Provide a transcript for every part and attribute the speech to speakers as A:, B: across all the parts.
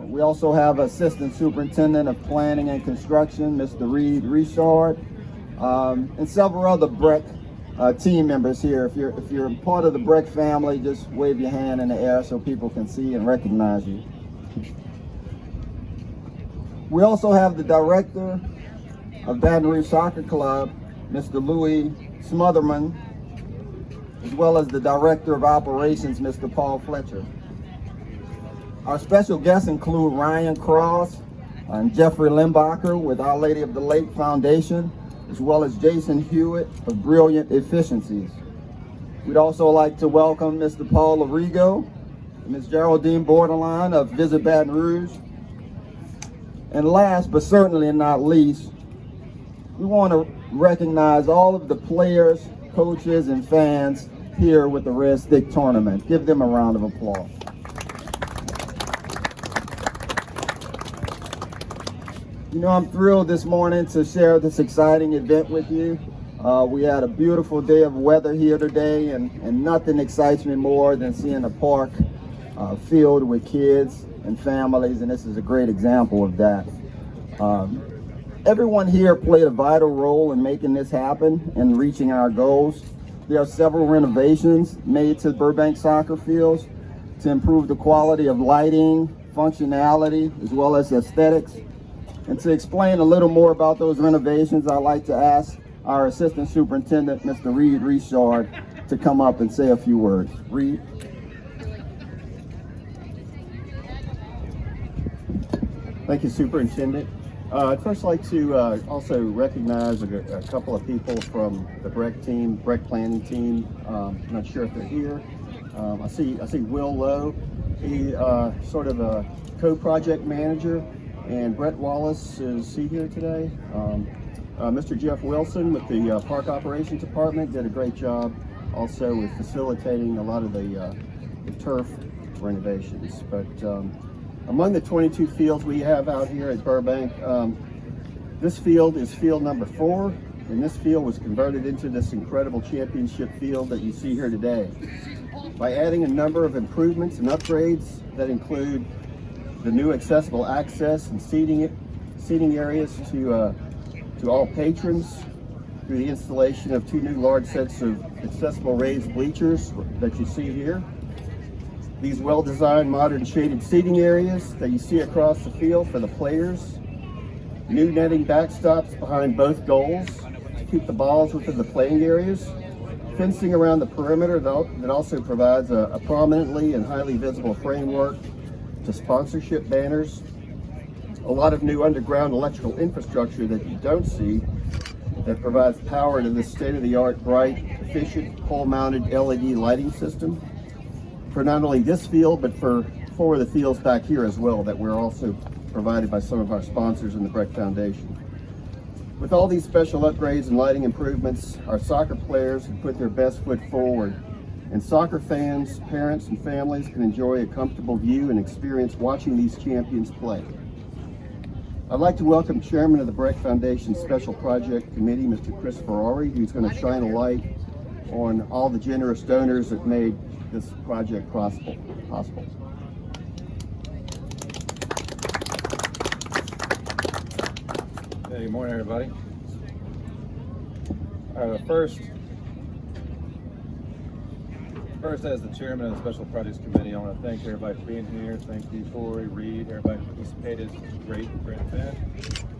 A: We also have Assistant Superintendent of Planning and Construction, Mr. Reed Richard, and several other BREC team members here. If you're part of the BREC family, just wave your hand in the air so people can see and recognize you. We also have the Director of Baton Rouge Soccer Club, Mr. Louis Smotherman, as well as the Director of Operations, Mr. Paul Fletcher. Our special guests include Ryan Cross and Jeffrey Limbacher with Our Lady of the Lake Foundation, as well as Jason Hewitt of Brilliant Efficiencies. We'd also like to welcome Mr. Paul Arrigo and Ms. Geraldine Borderline of Visit Baton Rouge. And last but certainly not least, we want to recognize all of the players, coaches, and fans here with the Red Stick Tournament. Give them a round of applause. You know, I'm thrilled this morning to share this exciting event with you. We had a beautiful day of weather here today, and nothing excites me more than seeing a park filled with kids and families, and this is a great example of that. Everyone here played a vital role in making this happen and reaching our goals. There are several renovations made to Burbank soccer fields to improve the quality of lighting, functionality, as well as aesthetics. And to explain a little more about those renovations, I'd like to ask our Assistant Superintendent, Mr. Reed Richard, to come up and say a few words. Reed.
B: Thank you, Superintendent. I'd first like to also recognize a couple of people from the BREC team, BREC planning team. I'm not sure if they're here. I see Will Lowe. He sort of a co-project manager, and Brett Wallace, is he here today? Mr. Jeff Wilson with the Park Operations Department did a great job also with facilitating a lot of the turf renovations. But among the 22 fields we have out here at Burbank, this field is field number 4, and this field was converted into this incredible championship field that you see here today. By adding a number of improvements and upgrades that include the new accessible access and seating areas to all patrons, through the installation of 2 new large sets of accessible raised bleachers that you see here. These well-designed, modern shaded seating areas that you see across the field for the players. New netting backstops behind both goals to keep the balls within the playing areas. Fencing around the perimeter that also provides a prominently and highly visible framework to sponsorship banners. A lot of new underground electrical infrastructure that you don't see that provides power to this state-of-the-art, bright, efficient, pole-mounted LED lighting system for not only this field, but for 4 of the fields back here as well that we're also provided by some of our sponsors in the BREC Foundation. With all these special upgrades and lighting improvements, our soccer players can put their best foot forward, and soccer fans, parents, and families can enjoy a comfortable view and experience watching these champions play. I'd like to welcome Chairman of the BREC Foundation Special Project Committee, Mr. Chris Ferrari, who's going to shine a light on all the generous donors that made this project possible.
C: Hey, good morning, everybody. First, as the chairman of the Special Projects Committee, I want to thank everybody for being here. Thank you, Corey, Reed, everybody who participated. It's a great event.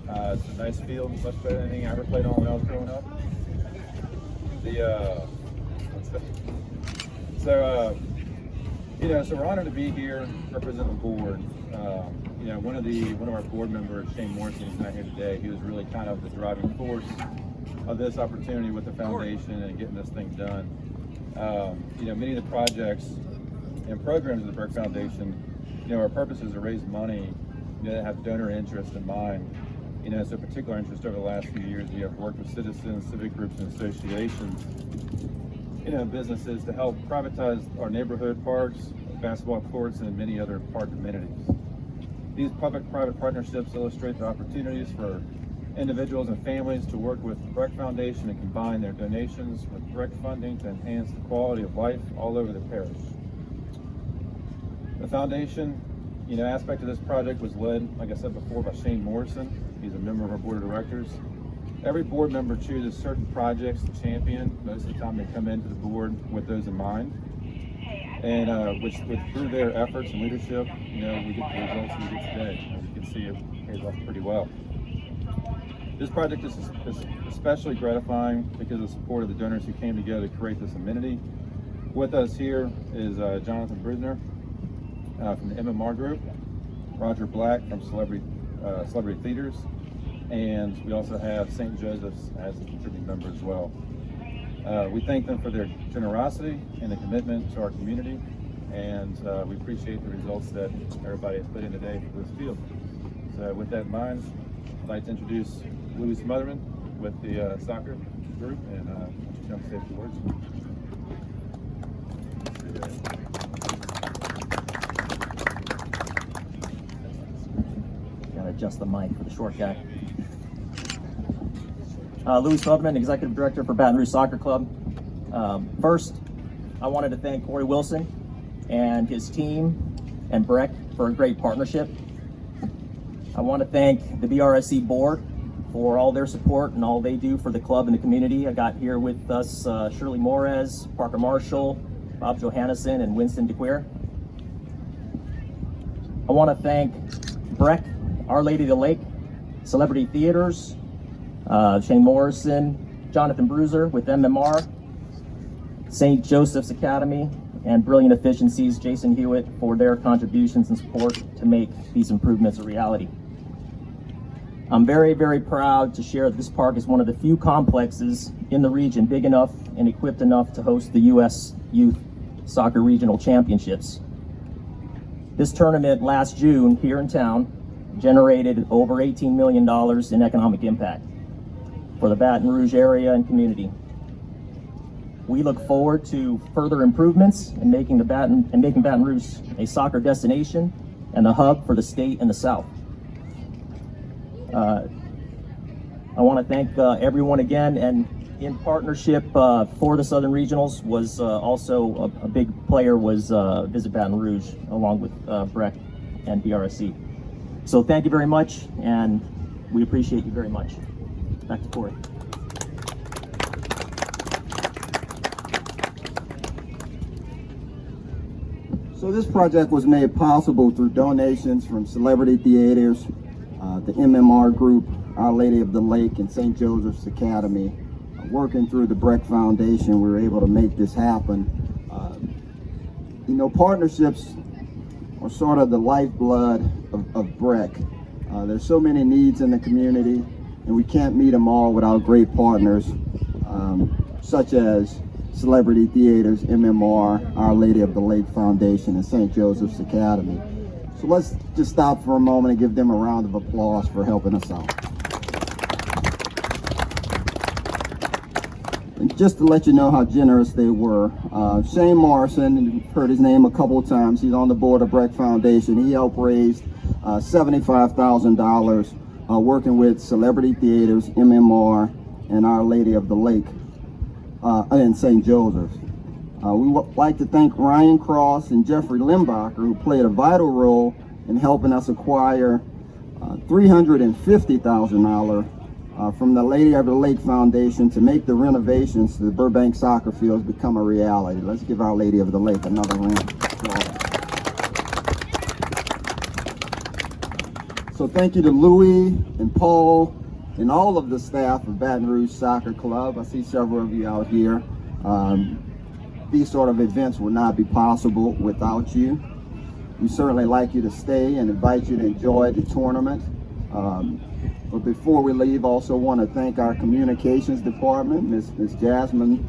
C: It's a nice field, much better than anything I ever played on when I was growing up. So we're honored to be here, representing the board. One of our board members, Shane Morrison, is not here today. He was really kind of the driving force of this opportunity with the foundation and getting this thing done. Many of the projects and programs of the BREC Foundation, our purpose is to raise money that have donor interest in mind. So particular interest over the last few years, we have worked with citizens, civic groups, and associations, businesses to help privatize our neighborhood parks, basketball courts, and many other park amenities. These public-private partnerships illustrate the opportunities for individuals and families to work with the BREC Foundation and combine their donations with BREC funding to enhance the quality of life all over the parish. The foundation aspect of this project was led, like I said before, by Shane Morrison. He's a member of our board of directors. Every board member chooses certain projects to champion. Most of the time they come into the board with those in mind. And through their efforts and leadership, we get the results we get today. As you can see, it pays off pretty well. This project is especially gratifying because of the support of the donors who came together to create this amenity. With us here is Jonathan Brisner from the MMR Group, Roger Black from Celebrity Theaters, and we also have St. Joseph's as a contributing member as well. We thank them for their generosity and the commitment to our community, and we appreciate the results that everybody has put in today for this field. So with that in mind, I'd like to introduce Louis Smotherman with the soccer group, and you come say a few words.
D: Gotta adjust the mic for the short guy. Louis Smotherman, Executive Director for Baton Rouge Soccer Club. First, I wanted to thank Corey Wilson and his team and BREC for a great partnership. I want to thank the BRSC board for all their support and all they do for the club and the community. I got here with us Shirley Morez, Parker Marshall, Bob Johannesson, and Winston DeQueer. I want to thank BREC, Our Lady of the Lake, Celebrity Theaters, Shane Morrison, Jonathan Bruiser with MMR, St. Joseph's Academy, and Brilliant Efficiencies, Jason Hewitt, for their contributions and support to make these improvements a reality. I'm very, very proud to share that this park is one of the few complexes in the region big enough and equipped enough to host the U.S. Youth Soccer Regional Championships. This tournament last June here in town generated over $18 million in economic impact for the Baton Rouge area and community. We look forward to further improvements in making Baton Rouge a soccer destination and a hub for the state and the South. I want to thank everyone again, and in partnership for the Southern Regionals was also a big player was Visit Baton Rouge, along with BREC and BRSC. So thank you very much, and we appreciate you very much. Back to Corey.
A: So this project was made possible through donations from Celebrity Theaters, the MMR Group, Our Lady of the Lake, and St. Joseph's Academy. Working through the BREC Foundation, we were able to make this happen. Partnerships are sort of the lifeblood of BREC. There's so many needs in the community, and we can't meet them all without great partners, such as Celebrity Theaters, MMR, Our Lady of the Lake Foundation, and St. Joseph's Academy. So let's just stop for a moment and give them a round of applause for helping us out. And just to let you know how generous they were, Shane Morrison, you've heard his name a couple of times, he's on the board of BREC Foundation. He helped raise $75,000 working with Celebrity Theaters, MMR, and Our Lady of the Lake, and St. Joseph's. We would like to thank Ryan Cross and Jeffrey Limbacher, who played a vital role in helping us acquire $350,000 from the Lady of the Lake Foundation to make the renovations to the Burbank Soccer Fields become a reality. Let's give Our Lady of the Lake another round of applause. So thank you to Louis and Paul and all of the staff of Baton Rouge Soccer Club. I see several of you out here. These sort of events would not be possible without you. We certainly like you to stay and invite you to enjoy the tournament. But before we leave, also want to thank our communications department. Miss Jasmine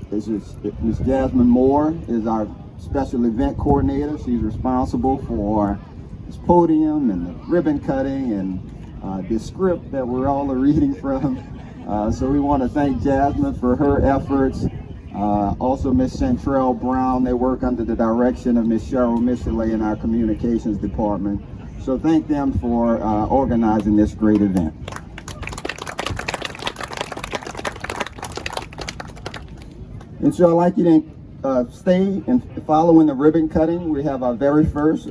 A: Jasmine Moore is our special event coordinator. She's responsible for this podium and the ribbon cutting and this script that we're all reading from. So we want to thank Jasmine for her efforts. Also Miss Chantrell Brown, they work under the direction of Miss Cheryl Michelet in our communications department. So thank them for organizing this great event. And so I'd like you to stay and follow in the ribbon cutting. We have our very first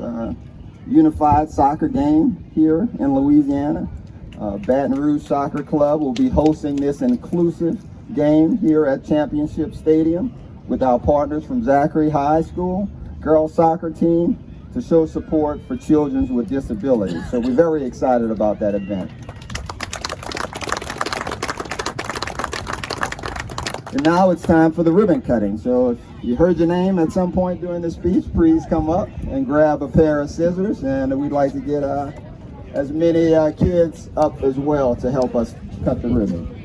A: unified soccer game here in Louisiana. Baton Rouge Soccer Club will be hosting this inclusive game here at Championship Stadium with our partners from Zachary High School, girls soccer team, to show support for children with disabilities. So we're very excited about that event. And now it's time for the ribbon cutting. So if you heard your name at some point during the speech, please come up and grab a pair of scissors, and we'd like to get as many kids up as well to help us cut the ribbon.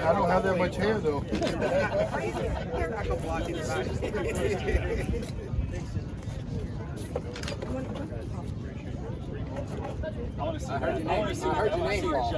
E: I don't have that much hair though.
F: I heard your name fall.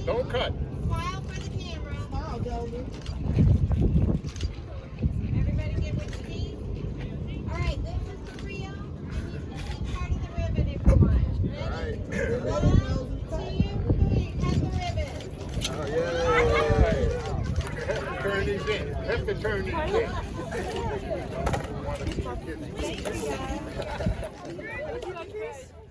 E: Don't cut.
G: Smile for the camera. Smile, Delvin. Everybody get what you need? All right, this is for Rio. And you can see part of the ribbon if you want. Ready? 1, 2, 3, cut the ribbon.
E: Oh, yeah. Have to turn these in. Have to turn these in.
G: Thank you, guys.